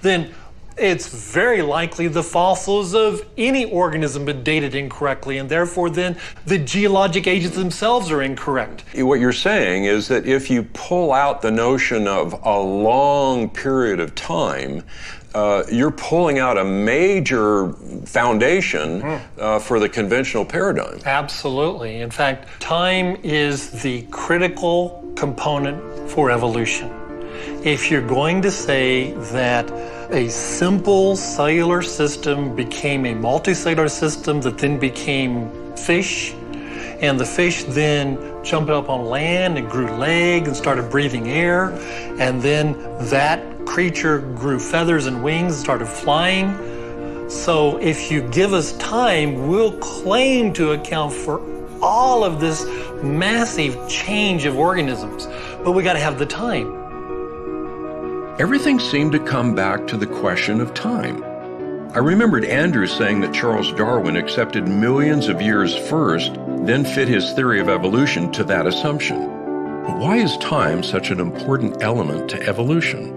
then it's very likely the fossils of any organism been dated incorrectly, and therefore then the geologic ages themselves are incorrect. What you're saying is that if you pull out the notion of a long period of time, you're pulling out a major foundation for the conventional paradigm. Absolutely. In fact, time is the critical component for evolution. If you're going to say that a simple cellular system became a multicellular system that then became fish, and the fish then jumped up on land and grew legs and started breathing air, and then that creature grew feathers and wings and started flying. So if you give us time, we'll claim to account for all of this massive change of organisms, but we got to have the time. Everything seemed to come back to the question of time. I remembered Andrew saying that Charles Darwin accepted millions of years first, then fit his theory of evolution to that assumption. But why is time such an important element to evolution?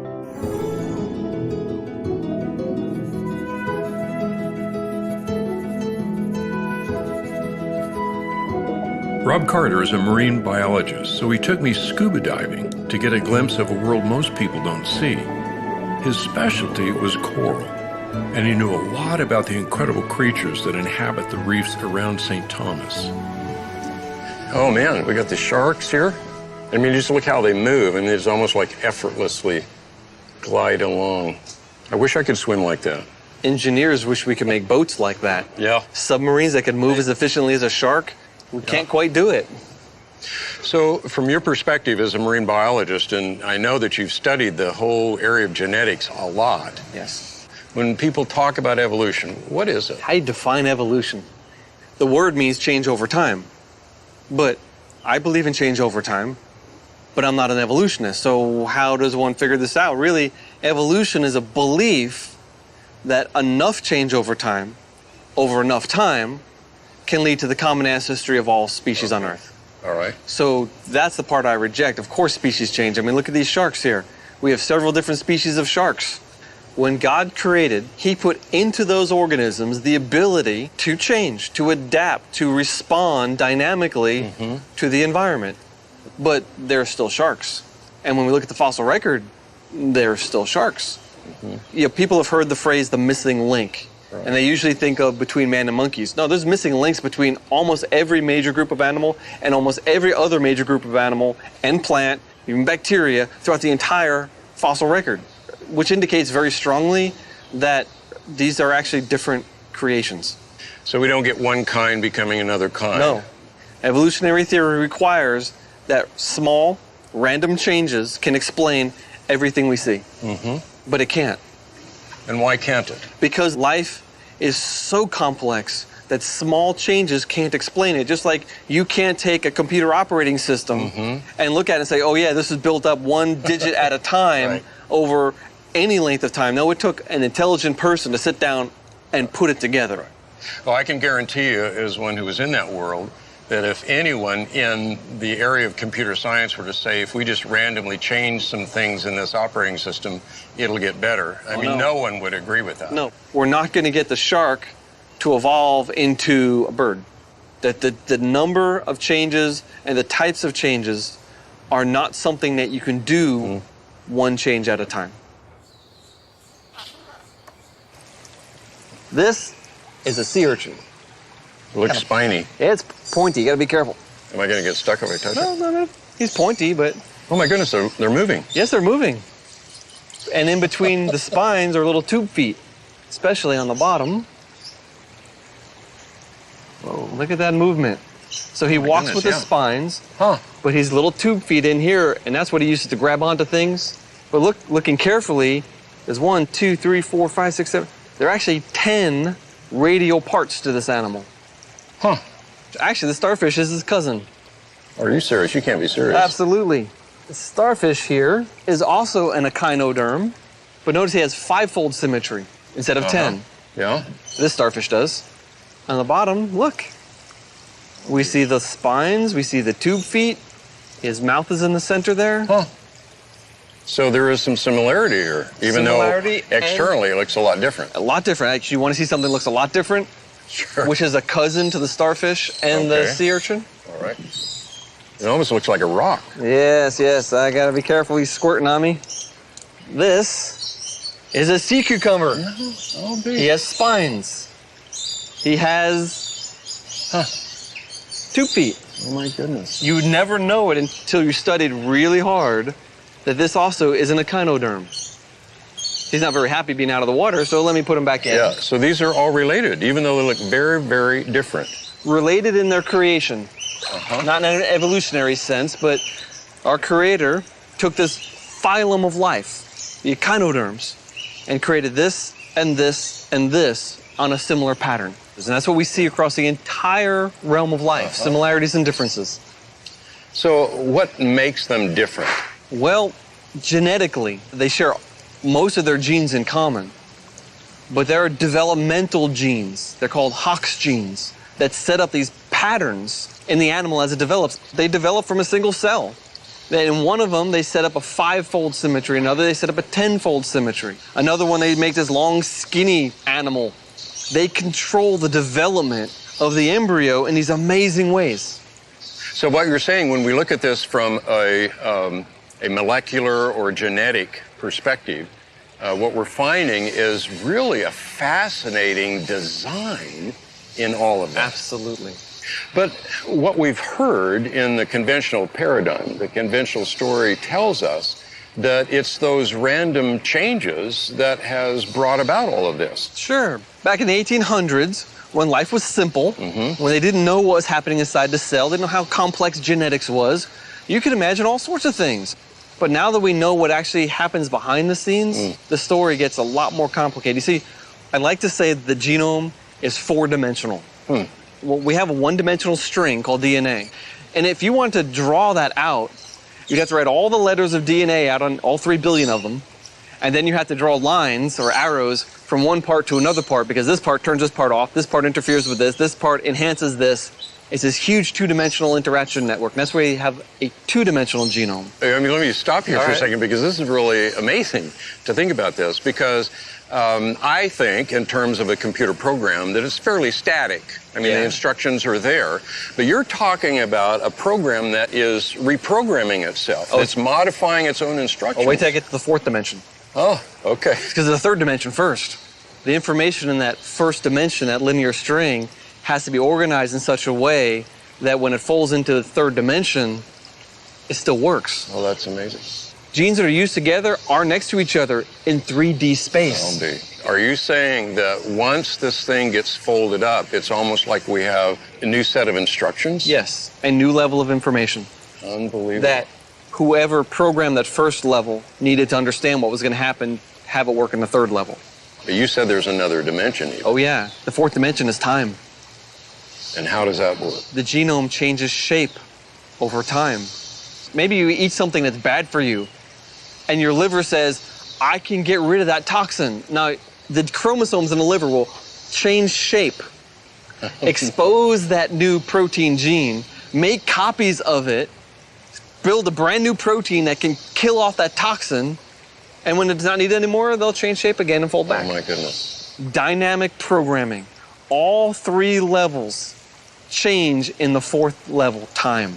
Rob Carter is a marine biologist, so he took me scuba diving to get a glimpse of a world most people don't see. His specialty was coral, and he knew a lot about the incredible creatures that inhabit the reefs around St. Thomas. Oh man, we got the sharks here. I mean, just look how they move, and it's almost like effortlessly glide along. I wish I could swim like that. Engineers wish we could make boats like that. Yeah. Submarines that could move as efficiently as a shark. We can't quite do it. So from your perspective as a marine biologist, and I know that you've studied the whole area of genetics a lot. Yes. When people talk about evolution, what is it? How do you define evolution? The word means change over time. But I believe in change over time, but I'm not an evolutionist. So how does one figure this out? Really, evolution is a belief that enough change over time, over enough time, can lead to the common ancestry of all species on Earth. All right. So that's the part I reject. Of course species change. I mean, look at these sharks here. We have several different species of sharks. When God created, He put into those organisms the ability to change, to adapt, to respond dynamically to the environment. But they're still sharks. And when we look at the fossil record, they're still sharks. You know, people have heard the phrase, the missing link. Right. And they usually think of between man and monkeys. No, there's missing links between almost every major group of animal and almost every other major group of animal and plant, even bacteria, throughout the entire fossil record, which indicates very strongly that these are actually different creations. So we don't get one kind becoming another kind? No. Evolutionary theory requires that small, random changes can explain everything we see. But it can't. And why can't it? Because life is so complex that small changes can't explain it. Just like you can't take a computer operating system and look at it and say, oh yeah, this is built up one digit at a time over any length of time. No, it took an intelligent person to sit down and put it together. Well, I can guarantee you, as one who was in that world, that if anyone in the area of computer science were to say, if we just randomly change some things in this operating system, it'll get better. I mean, no one would agree with that. No, we're not going to get the shark to evolve into a bird. That the number of changes and the types of changes are not something that you can do one change at a time. This is a sea urchin. It looks spiny. It's pointy. You got to be careful. Am I going to get stuck if I touch it? No. He's pointy, but... Oh my goodness, they're moving. Yes, they're moving. And in between the spines are little tube feet, especially on the bottom. Oh, look at that movement. So he walks with his spines, but he's little tube feet in here, and that's what he uses to grab onto things. But looking carefully, there's 1, 2, 3, 4, 5, 6, 7. There are actually 10 radial parts to this animal. Actually, the starfish is his cousin. Are you serious? You can't be serious. Absolutely. The starfish here is also an echinoderm, but notice he has 5-fold symmetry instead of 10. Yeah. This starfish does. On the bottom, look. We see the spines, we see the tube feet. His mouth is in the center there. So there is some similarity here, even Similarity though externally it looks a lot different. A lot different. Actually, you want to see something that looks a lot different? Sure. Which is a cousin to the starfish and the Okay. sea urchin? All right. It almost looks like a rock. Yes, yes. I got to be careful. He's squirting on me. This is a sea cucumber. Oh, big. He has spines. He has 2 feet. Oh, my goodness. You would never know it until you studied really hard that this also is an echinoderm. He's not very happy being out of the water, so let me put him back in. Yeah, so these are all related, even though they look very, very different. Related in their creation. Not in an evolutionary sense, but our Creator took this phylum of life, the echinoderms, and created this and this and this on a similar pattern. And that's what we see across the entire realm of life, similarities and differences. So what makes them different? Well, genetically, they share most of their genes in common. But there are developmental genes, they're called Hox genes, that set up these patterns in the animal as it develops. They develop from a single cell. In one of them, they set up a 5-fold symmetry. Another, they set up a 10-fold symmetry. Another one, they make this long, skinny animal. They control the development of the embryo in these amazing ways. So what you're saying, when we look at this from a molecular or genetic perspective, what we're finding is really a fascinating design in all of this. Absolutely. But what we've heard in the conventional paradigm, the conventional story tells us that it's those random changes that has brought about all of this. Sure. Back in the 1800s, when life was simple, when they didn't know what was happening inside the cell, they didn't know how complex genetics was, you could imagine all sorts of things. But now that we know what actually happens behind the scenes, the story gets a lot more complicated. You see, I like to say the genome is 4-dimensional. Well, we have a 1-dimensional string called DNA. And if you want to draw that out, you'd have to write all the letters of DNA out on all 3 billion of them. And then you have to draw lines or arrows from one part to another part, because this part turns this part off, this part interferes with this part enhances this. It's this huge 2-dimensional interaction network. And that's why you have a 2-dimensional genome. I mean, let me stop here All for a right. second, because this is really amazing to think about this, because I think in terms of a computer program that it's fairly static. I mean, the instructions are there, but you're talking about a program that is reprogramming itself. It's modifying its own instructions. Oh, wait till I get to the 4th dimension. Oh, okay. Because of the 3rd dimension first. The information in that 1st dimension, that linear string, has to be organized in such a way that when it falls into the 3rd dimension, it still works. Well, that's amazing. Genes that are used together are next to each other in 3D space. Are you saying that once this thing gets folded up, it's almost like we have a new set of instructions? Yes, a new level of information. Unbelievable. That whoever programmed that 1st level needed to understand what was going to happen, have it work in the 3rd level. But you said there's another dimension even. Oh yeah, the 4th dimension is time. And how does that work? The genome changes shape over time. Maybe you eat something that's bad for you, and your liver says, I can get rid of that toxin. Now, the chromosomes in the liver will change shape, expose that new protein gene, make copies of it, build a brand new protein that can kill off that toxin, and when it's not needed anymore, they'll change shape again and fold back. Oh my goodness. Dynamic programming. All 3 levels change in the 4th level, time.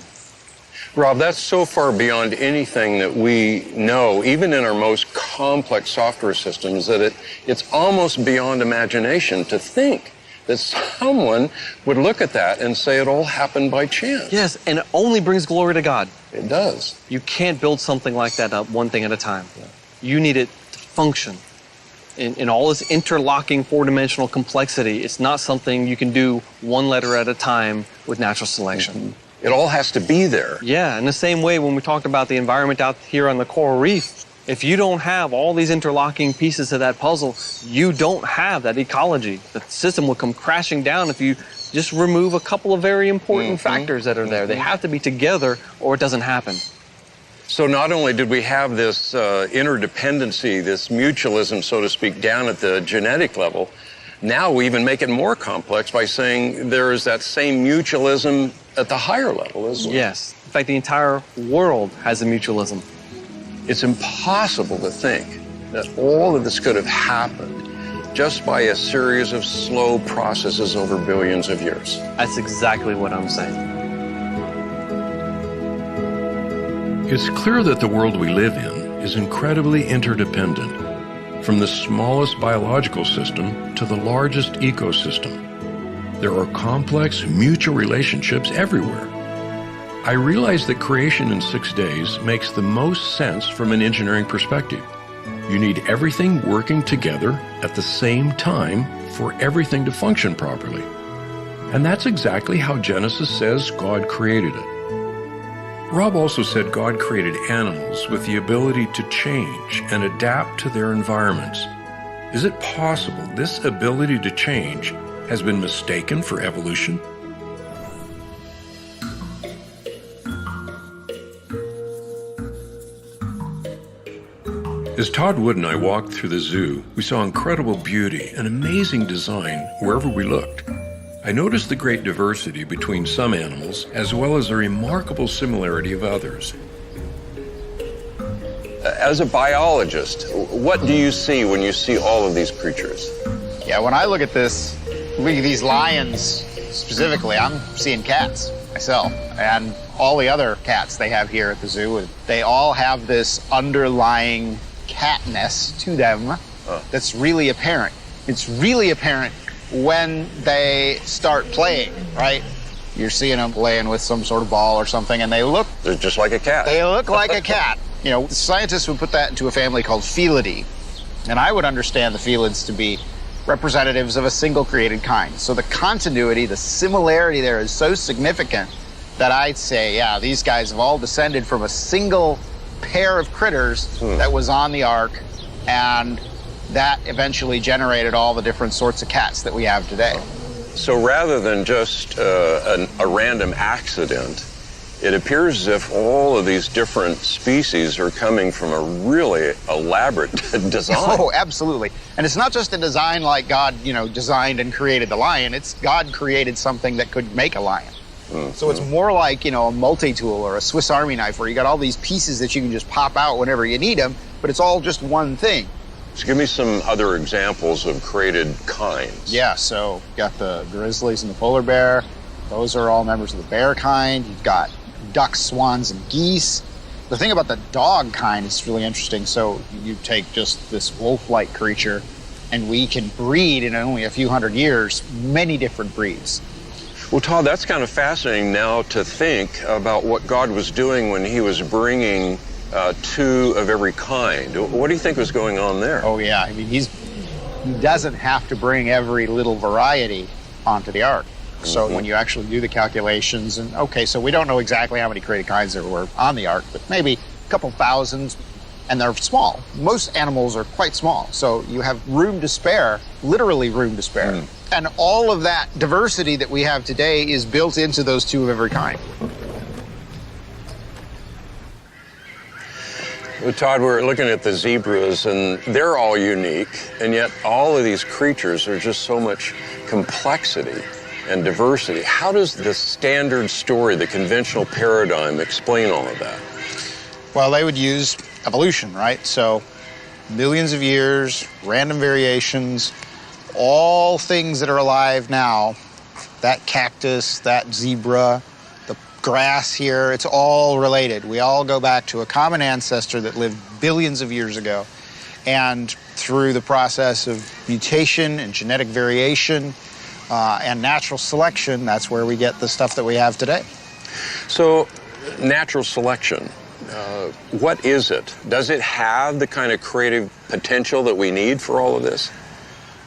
Rob, that's so far beyond anything that we know, even in our most complex software systems, that it's almost beyond imagination to think that someone would look at that and say it all happened by chance. Yes, and it only brings glory to God. It does. You can't build something like that up one thing at a time. You need it to function. In all this interlocking 4-dimensional complexity, it's not something you can do one letter at a time with natural selection. It all has to be there. Yeah, in the same way when we talked about the environment out here on the coral reef, if you don't have all these interlocking pieces of that puzzle, you don't have that ecology. The system will come crashing down if you just remove a couple of very important factors that are there. They have to be together or it doesn't happen. So not only did we have this interdependency, this mutualism, so to speak, down at the genetic level, now we even make it more complex by saying there is that same mutualism at the higher level as well. Yes. In fact, the entire world has a mutualism. It's impossible to think that all of this could have happened just by a series of slow processes over billions of years. That's exactly what I'm saying. It's clear that the world we live in is incredibly interdependent, from the smallest biological system to the largest ecosystem. There are complex mutual relationships everywhere. I realize that creation in 6 days makes the most sense from an engineering perspective. You need everything working together at the same time for everything to function properly. And that's exactly how Genesis says God created it. Rob also said God created animals with the ability to change and adapt to their environments. Is it possible this ability to change has been mistaken for evolution? As Todd Wood and I walked through the zoo, we saw incredible beauty and amazing design wherever we looked. I noticed the great diversity between some animals, as well as the remarkable similarity of others. As a biologist, what do you see when you see all of these creatures? Yeah, when I look at this, look at these lions specifically, I'm seeing cats myself. And all the other cats they have here at the zoo, they all have this underlying catness to them that's really apparent. It's really apparent when they start playing, right? You're seeing them playing with some sort of ball or something, and they're just like a cat. They look like a cat. You know, scientists would put that into a family called Felidae. And I would understand the felids to be representatives of a single created kind. So the continuity, the similarity there is so significant that I'd say, yeah, these guys have all descended from a single pair of critters that was on the ark, and that eventually generated all the different sorts of cats that we have today. So rather than just a random accident, it appears as if all of these different species are coming from a really elaborate design. Oh, absolutely. And it's not just a design like God, designed and created the lion. It's God created something that could make a lion. So it's more like, a multi-tool or a Swiss Army knife where you got all these pieces that you can just pop out whenever you need them, but it's all just one thing. So give me some other examples of created kinds. Yeah, so you've got the grizzlies and the polar bear. Those are all members of the bear kind. You've got ducks, swans, and geese. The thing about the dog kind is really interesting. So you take just this wolf-like creature, and we can breed in only a few hundred years many different breeds. Well, Todd, that's kind of fascinating now to think about what God was doing when he was bringing two of every kind. What do you think was going on there? Oh, yeah. I mean, he doesn't have to bring every little variety onto the ark. So when you actually do the calculations, and okay, so we don't know exactly how many created kinds there were on the ark, but maybe a couple thousand, and they're small. Most animals are quite small, so you have room to spare, literally room to spare. And all of that diversity that we have today is built into those two of every kind. Well, Todd, we're looking at the zebras, and they're all unique, and yet all of these creatures are just so much complexity and diversity. How does the standard story, the conventional paradigm, explain all of that? Well, they would use evolution, right? So millions of years, random variations, all things that are alive now, that cactus, that zebra, the grass here, it's all related. We all go back to a common ancestor that lived billions of years ago. And through the process of mutation and genetic variation and natural selection, that's where we get the stuff that we have today. So, natural selection, what is it? Does it have the kind of creative potential that we need for all of this?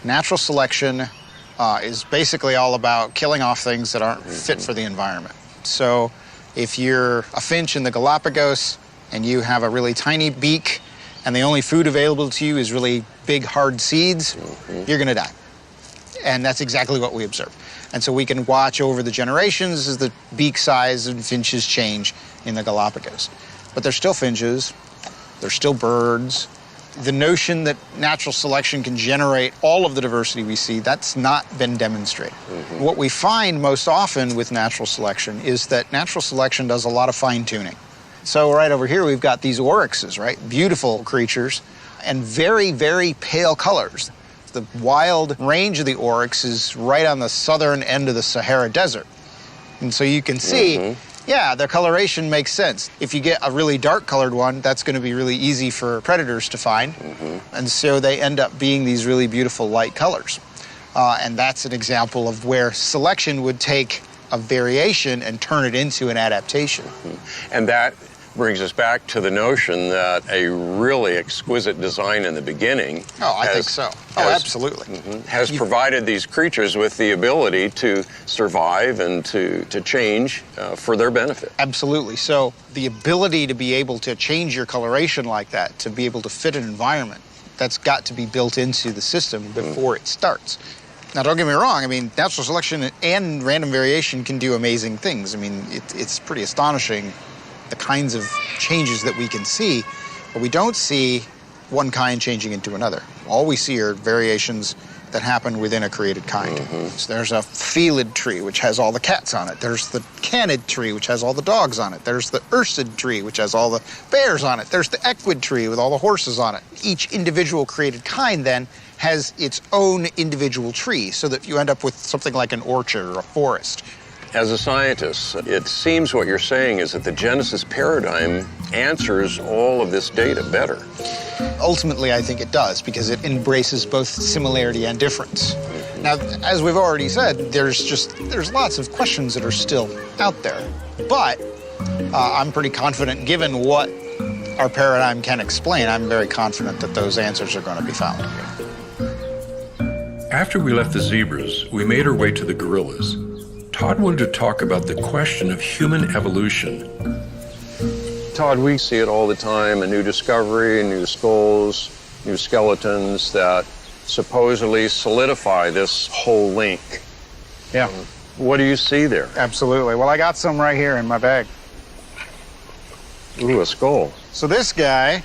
Natural selection is basically all about killing off things that aren't fit for the environment. So if you're a finch in the Galapagos and you have a really tiny beak and the only food available to you is really big, hard seeds, you're gonna die. And that's exactly what we observe. And so we can watch over the generations as the beak size and finches change in the Galapagos. But they're still finches, they're still birds. The notion that natural selection can generate all of the diversity we see, that's not been demonstrated. What we find most often with natural selection is that natural selection does a lot of fine-tuning. So right over here, we've got these oryxes, right? Beautiful creatures and very, very pale colors. The wild range of the oryx is right on the southern end of the Sahara Desert. And so you can see, yeah, their coloration makes sense. If you get a really dark colored one, that's going to be really easy for predators to find. And so they end up being these really beautiful light colors. And that's an example of where selection would take a variation and turn it into an adaptation. And that brings us back to the notion that a really exquisite design in the beginning I think so. Absolutely. Has provided these creatures with the ability to survive and to change for their benefit. Absolutely. So the ability to be able to change your coloration like that, to be able to fit an environment, that's got to be built into the system before it starts. Now, don't get me wrong. I mean, natural selection and random variation can do amazing things. I mean, it's pretty astonishing the kinds of changes that we can see, but we don't see one kind changing into another. All we see are variations that happen within a created kind. So there's a felid tree, which has all the cats on it. There's the canid tree, which has all the dogs on it. There's the ursid tree, which has all the bears on it. There's the equid tree with all the horses on it. Each individual created kind, then, has its own individual tree, so that you end up with something like an orchard or a forest. As a scientist, it seems what you're saying is that the Genesis paradigm answers all of this data better. Ultimately, I think it does, because it embraces both similarity and difference. Now, as we've already said, there's lots of questions that are still out there. But I'm pretty confident, given what our paradigm can explain, I'm very confident that those answers are going to be found. After we left the zebras, we made our way to the gorillas. Todd wanted to talk about the question of human evolution. Todd, we see it all the time, a new discovery, new skulls, new skeletons that supposedly solidify this whole link. Yeah. What do you see there? Absolutely. Well, I got some right here in my bag. Ooh, a skull. So this guy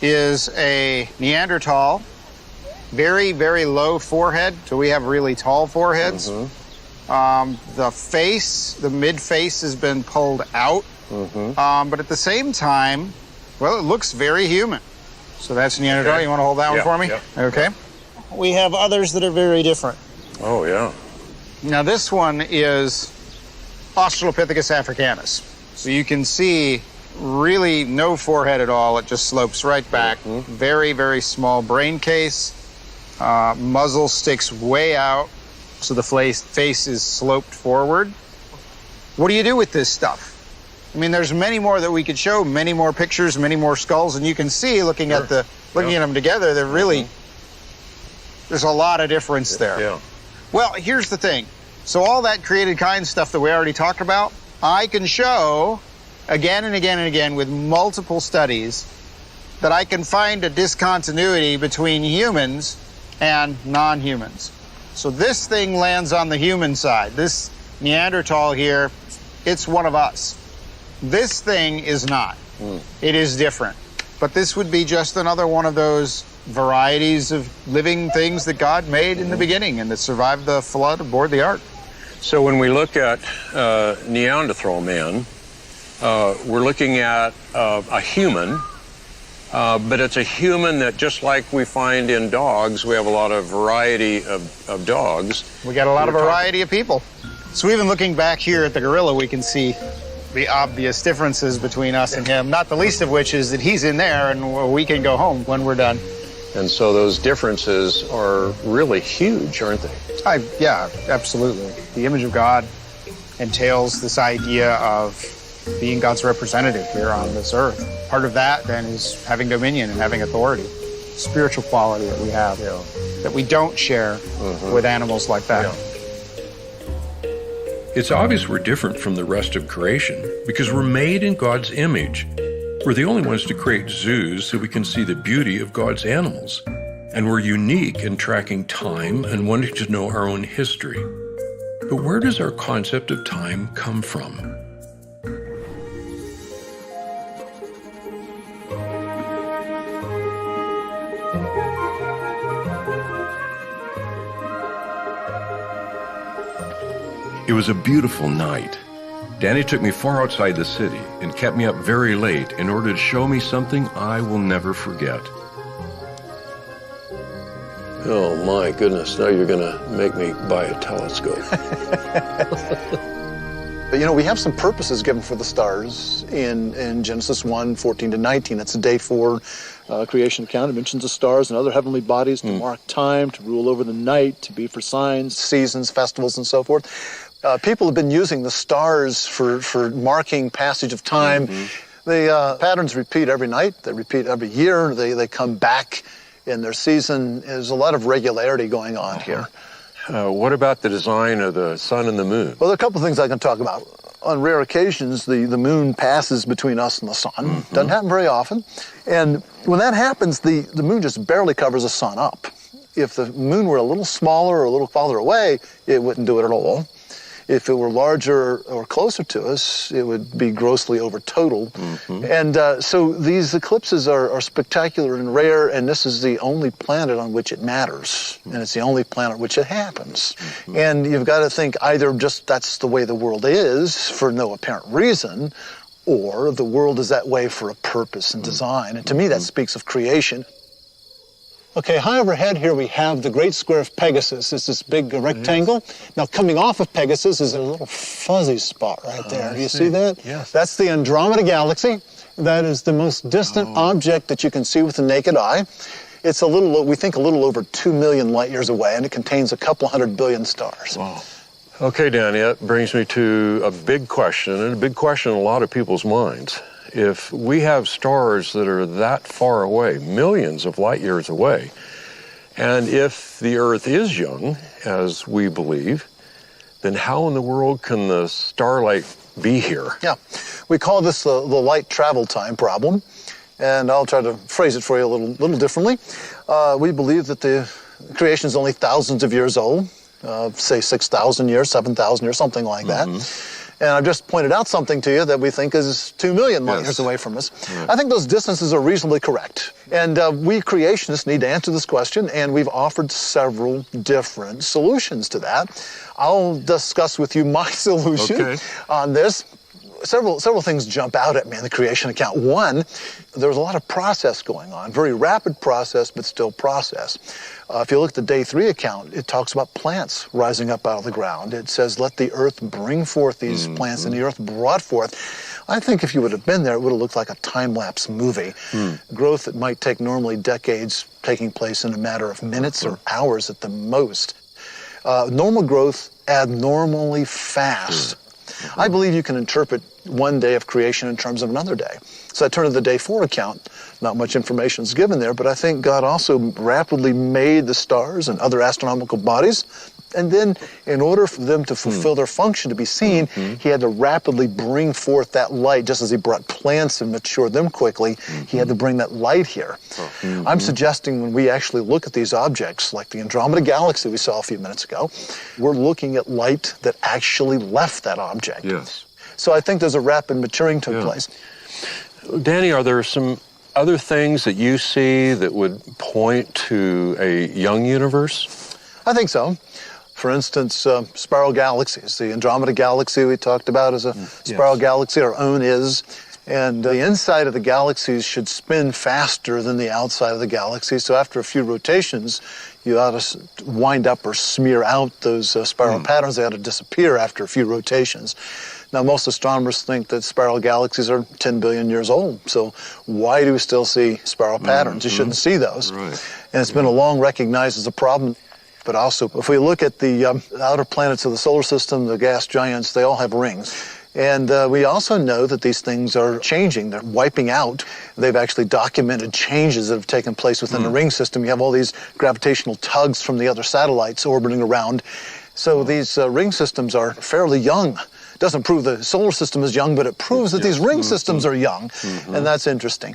is a Neanderthal, very, very low forehead. So we have really tall foreheads. The face, the mid-face has been pulled out. But at the same time, well, it looks very human. So that's Neanderthal. Okay. You want to hold that one for me? Yeah. Okay. We have others that are very different. Oh, yeah. Now, this one is Australopithecus africanus. So you can see really no forehead at all. It just slopes right back. Very, very small brain case. Muzzle sticks way out, so the face is sloped forward. What do you do with this stuff? I mean, there's many more that we could show, many more pictures, many more skulls, and you can see, looking at them together, they're really, there's a lot of difference there. Yeah. Well, here's the thing. So all that created kind stuff that we already talked about, I can show again and again and again with multiple studies that I can find a discontinuity between humans and non-humans. So this thing lands on the human side. This Neanderthal here, it's one of us. This thing is not. It is different. But this would be just another one of those varieties of living things that God made in the beginning and that survived the flood aboard the ark. So when we look at Neanderthal man, we're looking at a human, but it's a human that, just like we find in dogs, we have a lot of variety of dogs. We got a lot of variety of people. So even looking back here at the gorilla, we can see the obvious differences between us and him, not the least of which is that he's in there and we can go home when we're done. And so those differences are really huge, aren't they? Yeah, absolutely. The image of God entails this idea of being God's representative here on this earth. Part of that, then, is having dominion and having authority, spiritual quality that we have, that we don't share with animals like that. Yeah. It's obvious we're different from the rest of creation because we're made in God's image. We're the only ones to create zoos so we can see the beauty of God's animals. And we're unique in tracking time and wanting to know our own history. But where does our concept of time come from? It was a beautiful night. Danny took me far outside the city and kept me up very late in order to show me something I will never forget. Oh my goodness, now you're gonna make me buy a telescope. But you know, we have some purposes given for the stars in Genesis 1:14-19. That's the day 4 creation account. It mentions the stars and other heavenly bodies to mark time, to rule over the night, to be for signs, seasons, festivals, and so forth. People have been using the stars for marking passage of time. The patterns repeat every night. They repeat every year. They come back in their season. There's a lot of regularity going on here. What about the design of the sun and the moon? Well, there are a couple of things I can talk about. On rare occasions, the moon passes between us and the sun. Doesn't happen very often. And when that happens, the moon just barely covers the sun up. If the moon were a little smaller or a little farther away, it wouldn't do it at all. If it were larger or closer to us, it would be grossly over total. And so these eclipses are spectacular and rare, and this is the only planet on which it matters, and it's the only planet which it happens. And you've got to think either just that's the way the world is for no apparent reason, or the world is that way for a purpose and design. And to me, that speaks of creation. Okay, high overhead here we have the Great Square of Pegasus. It's this big rectangle. Now coming off of Pegasus is a little fuzzy spot right there. Do you see that? Yes. That's the Andromeda Galaxy. That is the most distant object that you can see with the naked eye. It's we think a little over 2 million light years away, and it contains a couple 100 billion stars. Wow. Okay, Danny, that brings me to a big question, and a big question in a lot of people's minds. If we have stars that are that far away, millions of light years away, and if the Earth is young, as we believe, then how in the world can the starlight be here? Yeah, we call this the light travel time problem, and I'll try to phrase it for you a little differently. We believe that the creation is only thousands of years old, say 6,000 years, 7,000 years, something like that. And I've just pointed out something to you that we think is 2 million light years away from us. I think those distances are reasonably correct. And we creationists need to answer this question, and we've offered several different solutions to that. I'll discuss with you my solution on this. Several things jump out at me in the creation account. One, there's a lot of process going on, very rapid process, but still process. If you look at the day 3 account, it talks about plants rising up out of the ground. It says, let the earth bring forth these plants, and the earth brought forth. I think if you would have been there, it would have looked like a time-lapse movie. Growth that might take normally decades taking place in a matter of minutes or hours at the most. Normal growth abnormally fast. I believe you can interpret one day of creation in terms of another day. So I turn to the day 4 account. Not much information is given there, but I think God also rapidly made the stars and other astronomical bodies. And then in order for them to fulfill their function to be seen, he had to rapidly bring forth that light, just as he brought plants and matured them quickly. He had to bring that light here. I'm suggesting when we actually look at these objects, like the Andromeda Galaxy we saw a few minutes ago, we're looking at light that actually left that object. Yes. So I think there's a rapid maturing took place. Danny, are there some other things that you see that would point to a young universe? I think so. For instance, spiral galaxies. The Andromeda Galaxy we talked about is a spiral galaxy. Our own is. And the inside of the galaxies should spin faster than the outside of the galaxy. So after a few rotations, you ought to wind up or smear out those spiral patterns. They ought to disappear after a few rotations. Now, most astronomers think that spiral galaxies are 10 billion years old. So why do we still see spiral patterns? You shouldn't see those. And it's been long recognized as a problem. But also, if we look at the outer planets of the solar system, the gas giants, they all have rings. And we also know that these things are changing. They're wiping out. They've actually documented changes that have taken place within the ring system. You have all these gravitational tugs from the other satellites orbiting around. So these ring systems are fairly young. Doesn't prove the solar system is young, but it proves that these ring systems are young. And that's interesting.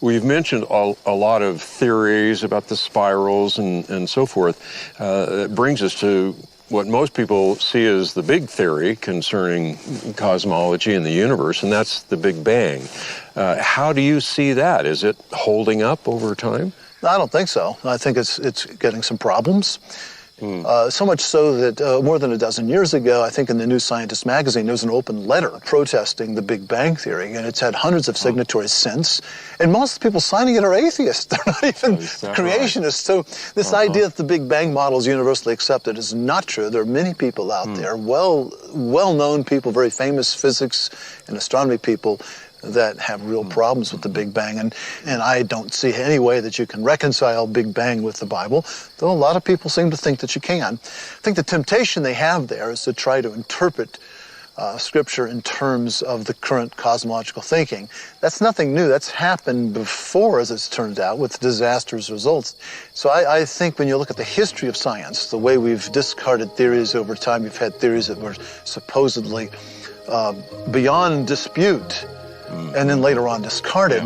We've mentioned a lot of theories about the spirals and so forth. It brings us to what most people see as the big theory concerning cosmology and the universe, and that's the Big Bang. How do you see that? Is it holding up over time? I don't think so. I think it's getting some problems. So much so that more than a dozen years ago, I think in the New Scientist magazine, there was an open letter protesting the Big Bang Theory, and it's had hundreds of signatories since. And most people signing it are atheists. They're not even creationists. So this idea that the Big Bang model is universally accepted is not true. There are many people out there, well-known people, very famous physics and astronomy people, that have real problems with the Big Bang. And I don't see any way that you can reconcile Big Bang with the Bible, though a lot of people seem to think that you can. I think the temptation they have there is to try to interpret Scripture in terms of the current cosmological thinking. That's nothing new. That's happened before, as it's turned out, with disastrous results. So I think when you look at the history of science, the way we've discarded theories over time, you've had theories that were supposedly beyond dispute, and then later on discarded.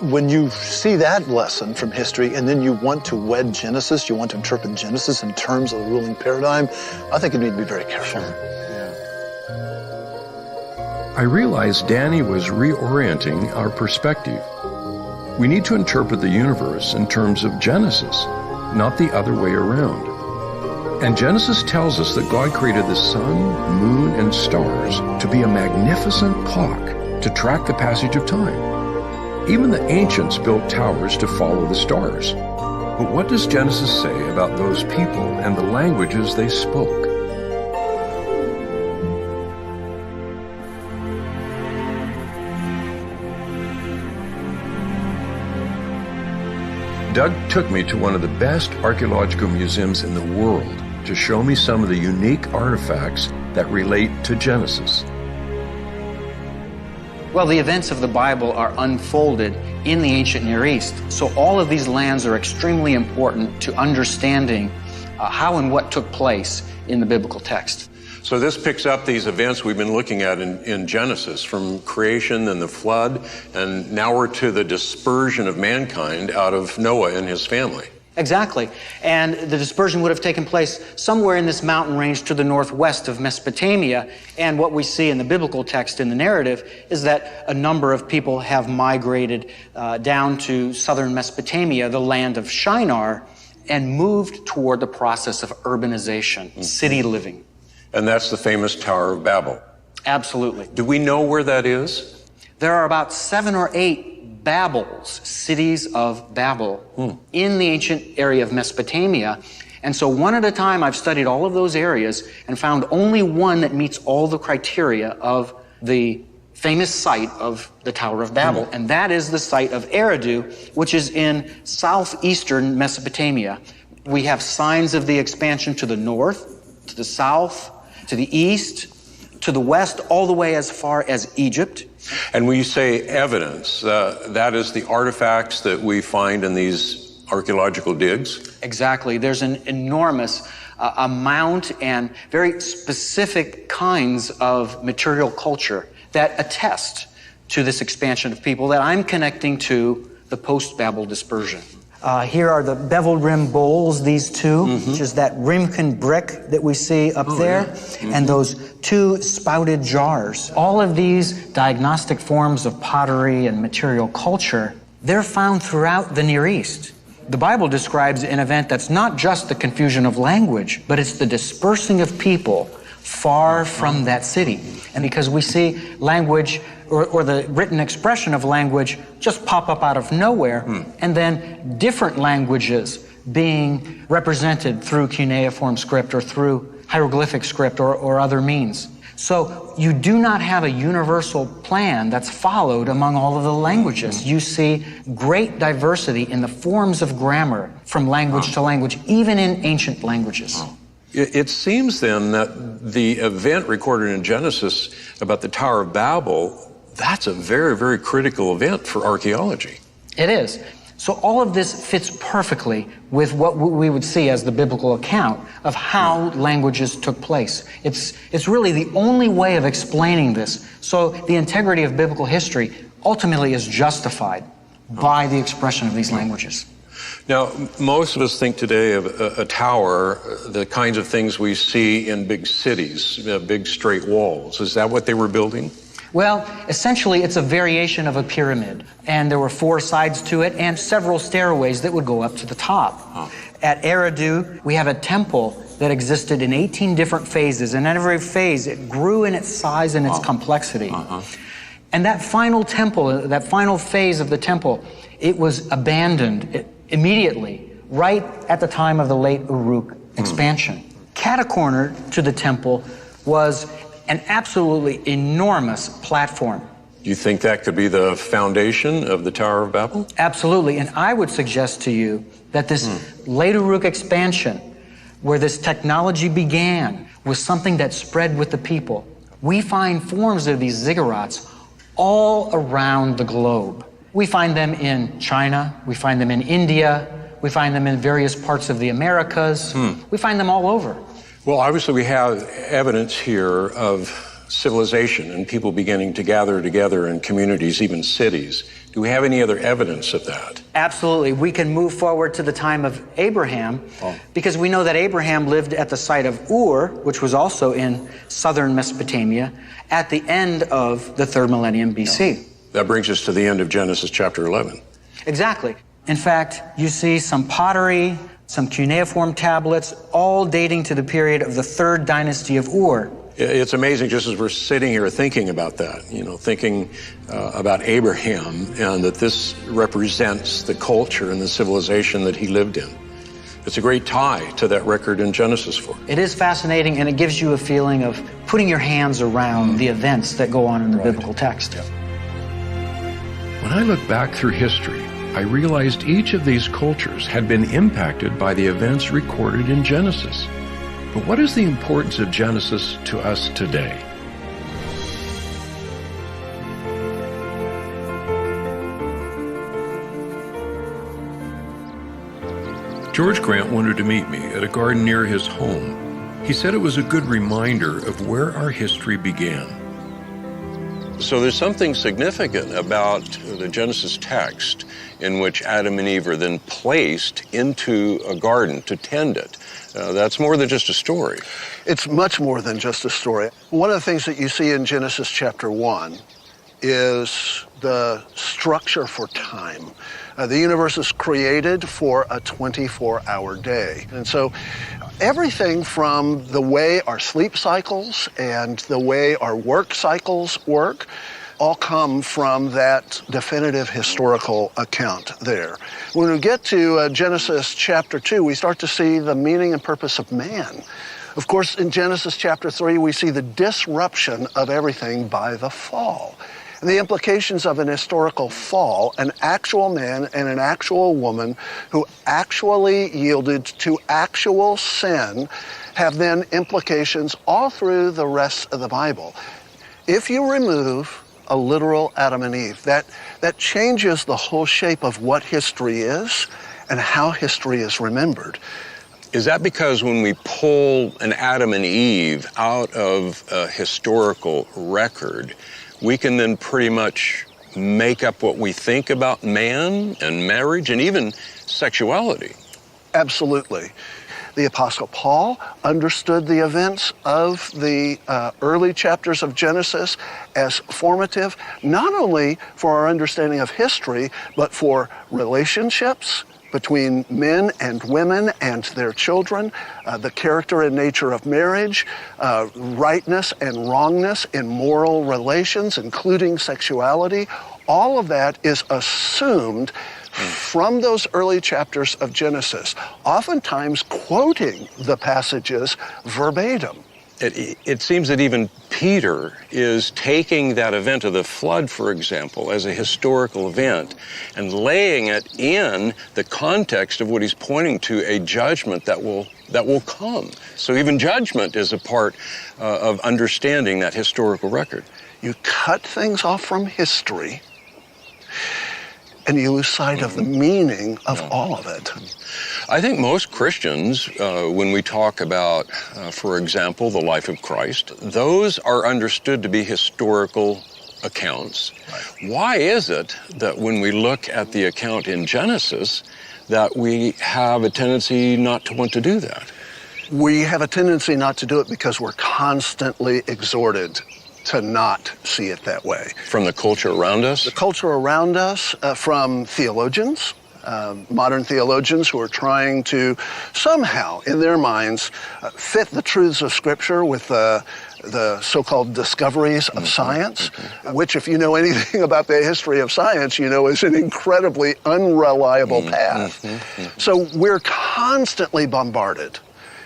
When you see that lesson from history and then you want to wed Genesis, you want to interpret Genesis in terms of the ruling paradigm, I think you need to be very careful. I realized Danny was reorienting our perspective. We need to interpret the universe in terms of Genesis, not the other way around. And Genesis tells us that God created the sun, moon, and stars to be a magnificent clock to track the passage of time. Even the ancients built towers to follow the stars. But what does Genesis say about those people and the languages they spoke? Doug took me to one of the best archaeological museums in the world to show me some of the unique artifacts that relate to Genesis. Well, the events of the Bible are unfolded in the ancient Near East, so all of these lands are extremely important to understanding how and what took place in the biblical text. So this picks up these events we've been looking at in Genesis, from creation and the flood, and now we're to the dispersion of mankind out of Noah and his family. Exactly. And the dispersion would have taken place somewhere in this mountain range to the northwest of Mesopotamia. And what we see in the biblical text in the narrative is that a number of people have migrated down to southern Mesopotamia, the land of Shinar, and moved toward the process of urbanization, city living. And that's the famous Tower of Babel. Absolutely. Do we know where that is? There are about 7 or 8 Babels, cities of Babel, in the ancient area of Mesopotamia. And so one at a time, I've studied all of those areas and found only one that meets all the criteria of the famous site of the Tower of Babel. And that is the site of Eridu, which is in southeastern Mesopotamia. We have signs of the expansion to the north, to the south, to the east, to the west, all the way as far as Egypt. And when you say evidence, that is the artifacts that we find in these archaeological digs? Exactly. There's an enormous amount and very specific kinds of material culture that attest to this expansion of people that I'm connecting to the post-Babel dispersion. Here are the beveled rim bowls, these two, which is that Rimkin brick that we see up there, and those 2 spouted jars. All of these diagnostic forms of pottery and material culture, they're found throughout the Near East. The Bible describes an event that's not just the confusion of language, but it's the dispersing of people far from that city. And because we see language or the written expression of language just pop up out of nowhere, and then different languages being represented through cuneiform script or through hieroglyphic script or other means. So you do not have a universal plan that's followed among all of the languages. You see great diversity in the forms of grammar from language to language, even in ancient languages. It seems then that the event recorded in Genesis about the Tower of Babel, that's a very, very critical event for archaeology. It is. So all of this fits perfectly with what we would see as the biblical account of how languages took place. It's really the only way of explaining this. So the integrity of biblical history ultimately is justified by the expression of these languages. Now, most of us think today of a tower, the kinds of things we see in big cities, big straight walls. Is that what they were building? Well, essentially, it's a variation of a pyramid. And there were 4 sides to it and several stairways that would go up to the top. At Eridu, we have a temple that existed in 18 different phases, and in every phase, it grew in its size and its complexity. And that final temple, that final phase of the temple, it was abandoned immediately, right at the time of the late Uruk expansion. Catacorner to the temple was an absolutely enormous platform. Do you think that could be the foundation of the Tower of Babel? Absolutely, and I would suggest to you that this late Uruk expansion, where this technology began, was something that spread with the people. We find forms of these ziggurats all around the globe. We find them in China, we find them in India, we find them in various parts of the Americas. We find them all over. Well, obviously we have evidence here of civilization and people beginning to gather together in communities, even cities. Do we have any other evidence of that? Absolutely. We can move forward to the time of Abraham because we know that Abraham lived at the site of Ur, which was also in southern Mesopotamia, at the end of the 3rd millennium BC. That brings us to the end of Genesis chapter 11. Exactly. In fact, you see some pottery, some cuneiform tablets, all dating to the period of the 3rd dynasty of Ur. It's amazing just as we're sitting here thinking about that, thinking about Abraham and that this represents the culture and the civilization that he lived in. It's a great tie to that record in Genesis 4. It is fascinating, and it gives you a feeling of putting your hands around the events that go on in the biblical text. When I look back through history, I realized each of these cultures had been impacted by the events recorded in Genesis. But what is the importance of Genesis to us today? George Grant wanted to meet me at a garden near his home. He said it was a good reminder of where our history began. So there's something significant about the Genesis text in which Adam and Eve are then placed into a garden to tend it. That's more than just a story. It's much more than just a story. One of the things that you see in Genesis chapter 1 is the structure for time. The universe is created for a 24-hour day. And so everything from the way our sleep cycles and the way our work cycles work all come from that definitive historical account there. When we get to Genesis chapter 2, we start to see the meaning and purpose of man. Of course, in Genesis chapter 3, we see the disruption of everything by the fall. And the implications of an historical fall, an actual man and an actual woman who actually yielded to actual sin, have then implications all through the rest of the Bible. If you remove a literal Adam and Eve, that changes the whole shape of what history is and how history is remembered. Is that because when we pull an Adam and Eve out of a historical record, we can then pretty much make up what we think about man and marriage and even sexuality? Absolutely. The Apostle Paul understood the events of the early chapters of Genesis as formative, not only for our understanding of history, but for relationships between men and women and their children, the character and nature of marriage, rightness and wrongness in moral relations, including sexuality. All of that is assumed from those early chapters of Genesis, oftentimes quoting the passages verbatim. It seems that even Peter is taking that event of the flood, for example, as a historical event and laying it in the context of what he's pointing to, a judgment that will come. So even judgment is a part of understanding that historical record. You cut things off from history and you lose sight of the meaning of all of it. I think most Christians, when we talk about, for example, the life of Christ, those are understood to be historical accounts. Right. Why is it that when we look at the account in Genesis, that we have a tendency not to want to do that? We have a tendency not to do it because we're constantly exhorted to not see it that way. From the culture around us? The culture around us, from theologians, modern theologians who are trying to somehow, in their minds, fit the truths of Scripture with the so-called discoveries of science, which, if you know anything about the history of science, you know is an incredibly unreliable path. So we're constantly bombarded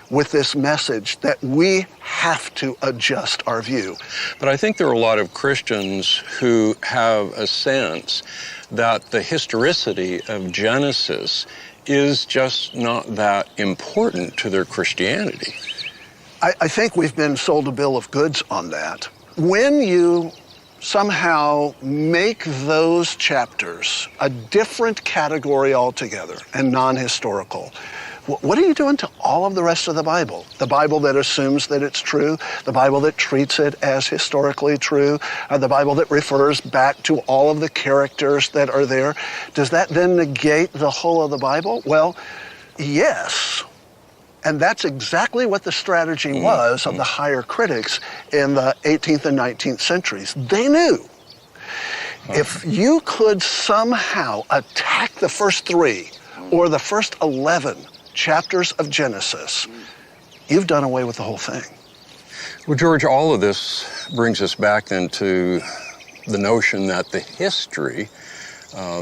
with this message that we have to adjust our view. But I think there are a lot of Christians who have a sense that the historicity of Genesis is just not that important to their Christianity. I think we've been sold a bill of goods on that. When you somehow make those chapters a different category altogether and non-historical, what are you doing to all of the rest of the Bible? The Bible that assumes that it's true, the Bible that treats it as historically true, the Bible that refers back to all of the characters that are there. Does that then negate the whole of the Bible? Well, yes. And that's exactly what the strategy was of the higher critics in the 18th and 19th centuries. They knew if you could somehow attack the first 3 or the first 11 chapters of Genesis, you've done away with the whole thing. Well, George, all of this brings us back then to the notion that the history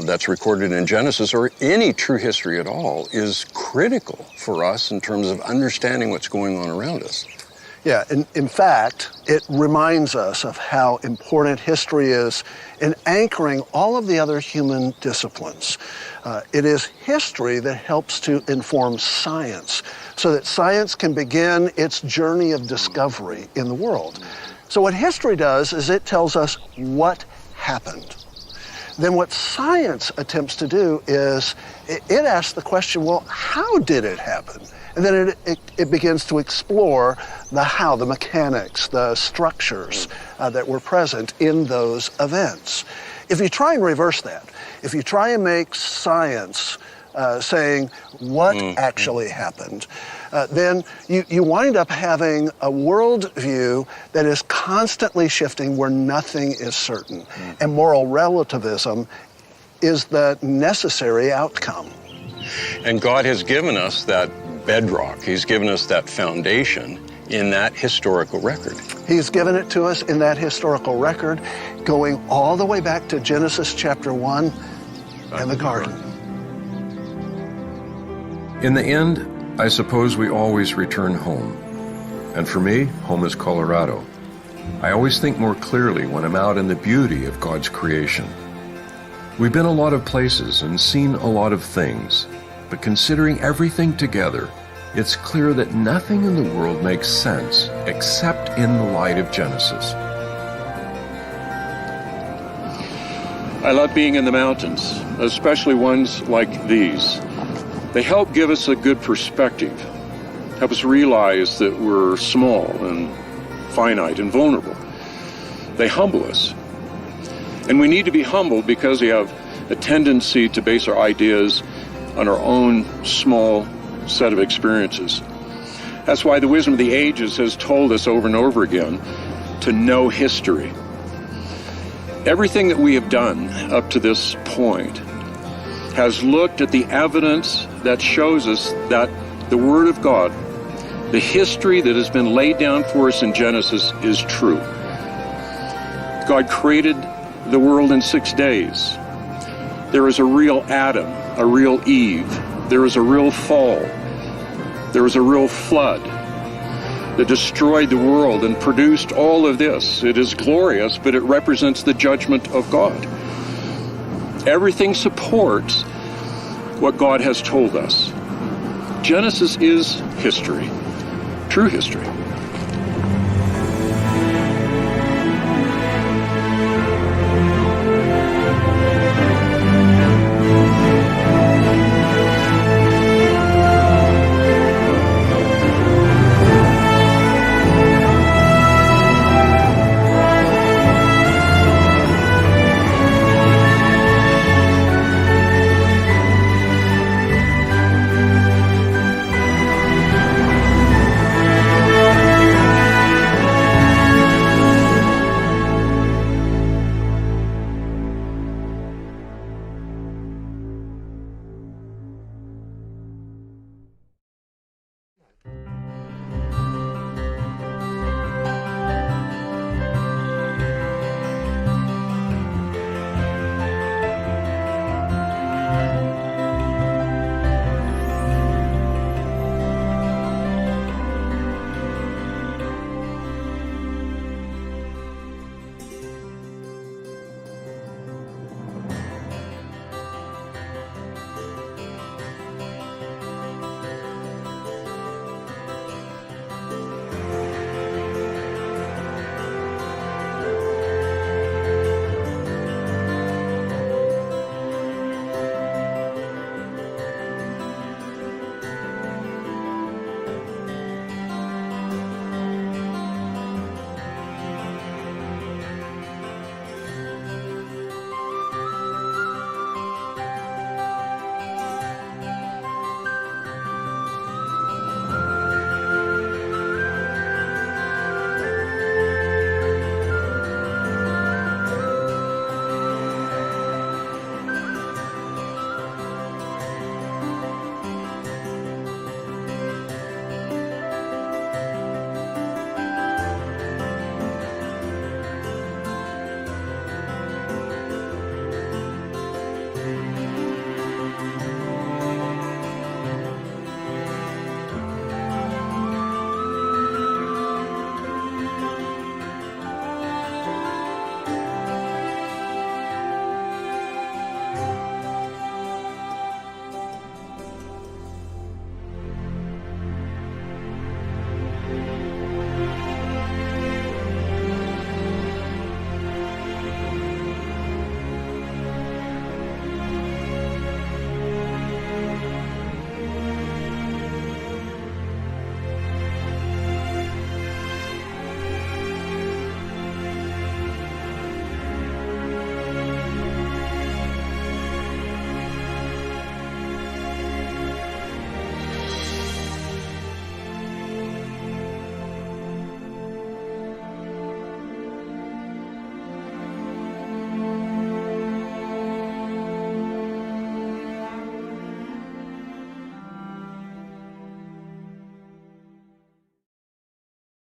that's recorded in Genesis, or any true history at all, is critical for us in terms of understanding what's going on around us. Yeah, in fact, it reminds us of how important history is in anchoring all of the other human disciplines. It is history that helps to inform science so that science can begin its journey of discovery in the world. So what history does is it tells us what happened. Then what science attempts to do is it asks the question, well, how did it happen? And then it begins to explore the how, the mechanics, the structures that were present in those events. If you try and reverse that, if you try and make science saying what actually happened, then you wind up having a worldview that is constantly shifting where nothing is certain. And moral relativism is the necessary outcome. And God has given us that bedrock. He's given us that foundation in that historical record. He's given it to us in that historical record, going all the way back to Genesis chapter 1 and the garden. In the end, I suppose we always return home. And for me, home is Colorado. I always think more clearly when I'm out in the beauty of God's creation. We've been a lot of places and seen a lot of things, but considering everything together, it's clear that nothing in the world makes sense except in the light of Genesis. I love being in the mountains, especially ones like these. They help give us a good perspective, help us realize that we're small and finite and vulnerable. They humble us. And we need to be humbled because we have a tendency to base our ideas on our own small set of experiences. That's why the wisdom of the ages has told us over and over again to know history. Everything that we have done up to this point has looked at the evidence that shows us that the Word of God, the history that has been laid down for us in Genesis, is true. God created the world in 6 days. There is a real Adam, a real Eve. There is a real fall. There was a real flood that destroyed the world and produced all of this. It is glorious, but it represents the judgment of God. Everything supports what God has told us. Genesis is history, true history.